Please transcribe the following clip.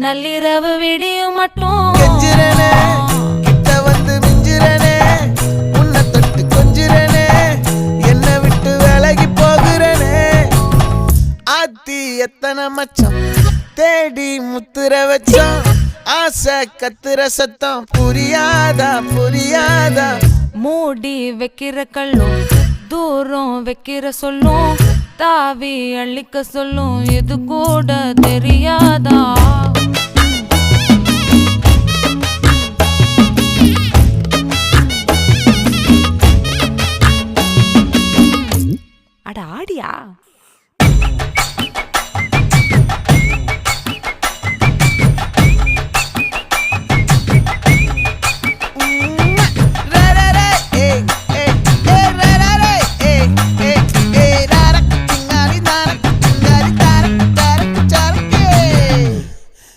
நள்ளிரவு விடியும் மட்டும் கெஞ்சிரனே கிட்ட வந்து மிஞ்சிரனே உன்னை தொட்டு கொஞ்சிரனே என்னை விட்டு விலகி போகிறனே ஆத்தி எத்தனை மச்சம் தேடி முத்துற வச்சோம் ஆசை கத்துற சத்தம் புரியாதா புரியாதா மூடி வைக்கிற கல்லும் தூரம் வைக்கிற சொல்லும் தாவி அள்ளிக்க சொல்லும் இது கூட தெரியாதா